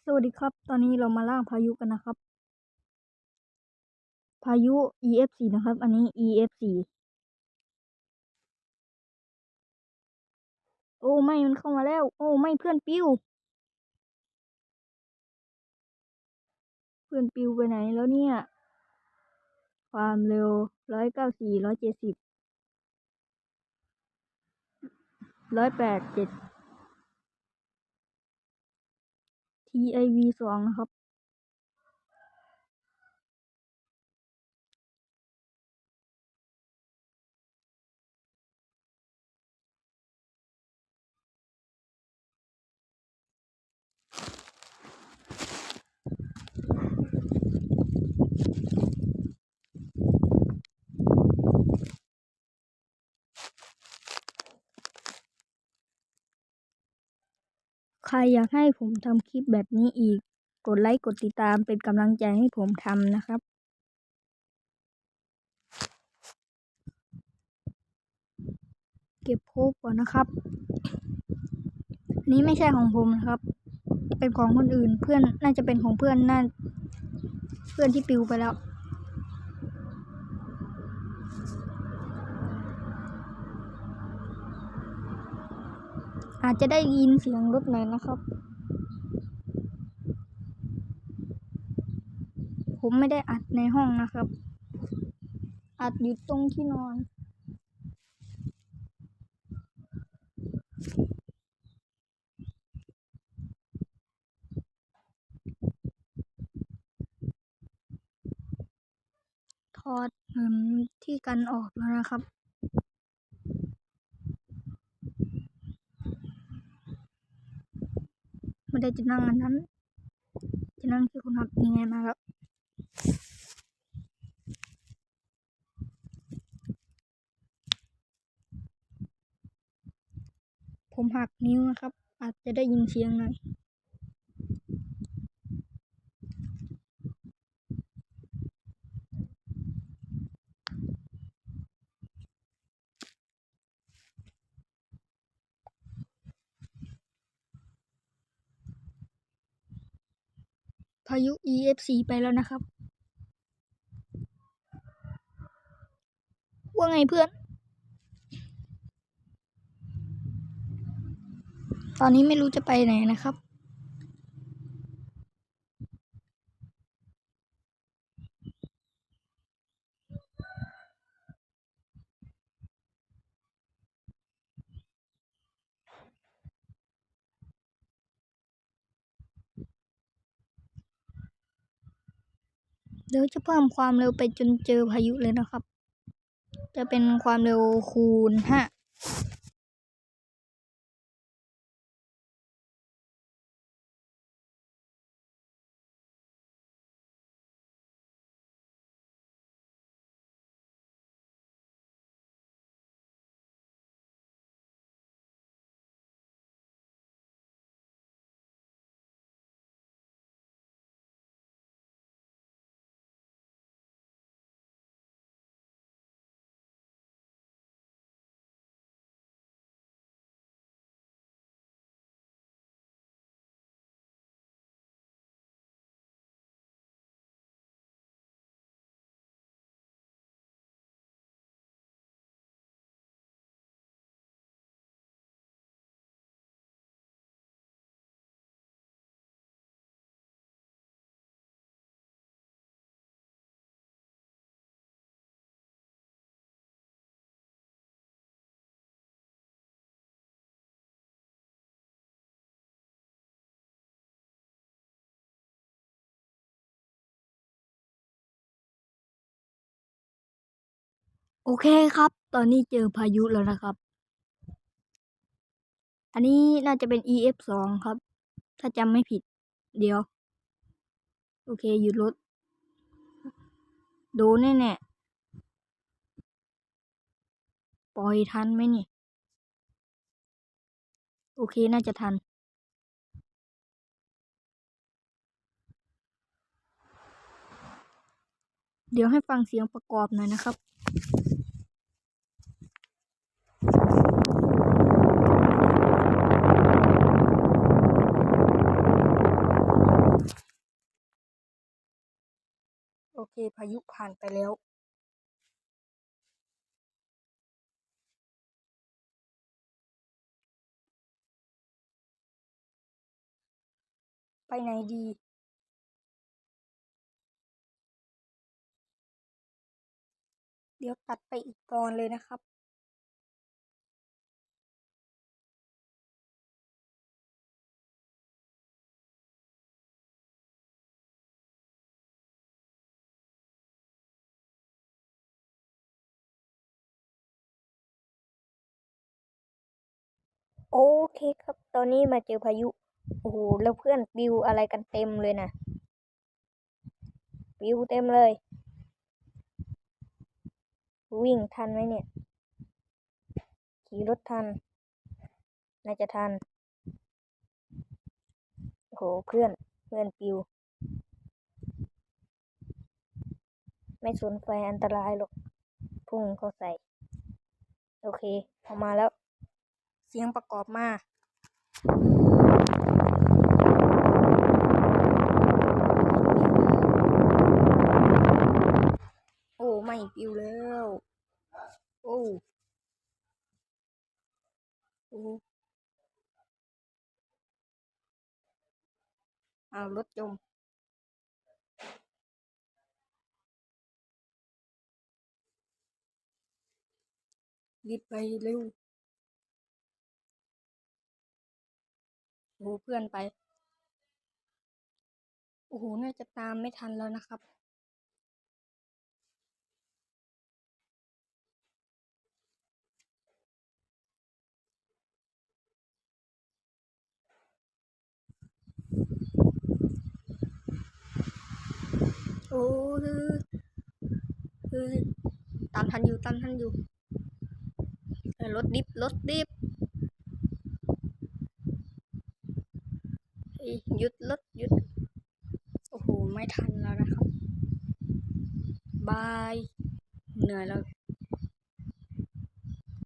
สวัสดีครับ ตอนนี้เรามาล่างพายุกันนะครับ พายุ EF4 นะครับ อันนี้ EF4 โอ้ไม่มันเข้ามาแล้ว โอ้ไม่เพื่อนปิ้วไปไหนแล้วเนี่ย ความเร็ว194 170 187 TIV2 นะครับใครอยากให้ผมทำคลิปแบบนี้อีก กดไลค์กดติดตามเป็นกำลังใจให้ผมทำนะครับ เก็บโพกก่อนนะครับ อันนี้ไม่ใช่ของผมนะครับ เป็นของคนอื่น เพื่อนน่าจะเป็นของเพื่อนที่ปิวไปแล้ว อาจจะได้ยินเสียงรถหน่อยนะครับ ผมไม่ได้อัดในห้องนะครับ อัดอยู่ตรงที่นอน ถอดที่กันออกแล้วนะครับ ไม่ได้จะนั่งอันนั้น จะนั่งที่คุณครับยังไงมาครับ ผมหักนิ้วนะครับ อาจจะได้ยินเสียงหน่อย พายุ EF4 ไปแล้วนะครับ ว่าไงเพื่อน ตอนนี้ไม่รู้จะไปไหนนะครับ เดี๋ยวจะเพิ่มความเร็วไปจนเจอพายุเลยนะครับ จะเป็นความเร็วคูณ 5โอเคครับ ตอนนี้เจอพายุแล้วนะครับ อันนี้น่าจะเป็น EF2 ครับ ถ้าจำไม่ผิด เดี๋ยว โอเคหยุดรถ โดนแน่ๆปล่อยทันไหมเนี่ย โอเคน่าจะทัน เดี๋ยวให้ฟังเสียงประกอบหน่อยนะครับ เคพายุผ่านไปแล้ว ไปไหนดี เดี๋ยวตัดไปอีกตอนเลยนะครับ โอเคครับ ตอนนี้มาเจอพายุ โอ้โห แล้วเพื่อนปิวอะไรกันเต็มเลยนะปิวเต็มเลย วิ่งทันไหมเนี่ย ขี่รถทัน น่าจะทัน โอ้โห เพื่อนปิว ไม่สนไฟอันตรายหรอก พุ่งเข้าใส่ โอเคออกมาแล้ว เสียงประกอบมา โอ้ไม่ปิวแล้ว โอ้โอ้เอารถจม รีบไปเร็ว โอ้เพื่อนไป โอ้โห น่าจะตามไม่ทันแล้วนะครับ โอ้คือตามทันอยู่ รถดิบหยุดรถหยุด โอ้โห ไม่ทันแล้วนะครับ บาย เหนื่อยแล้ว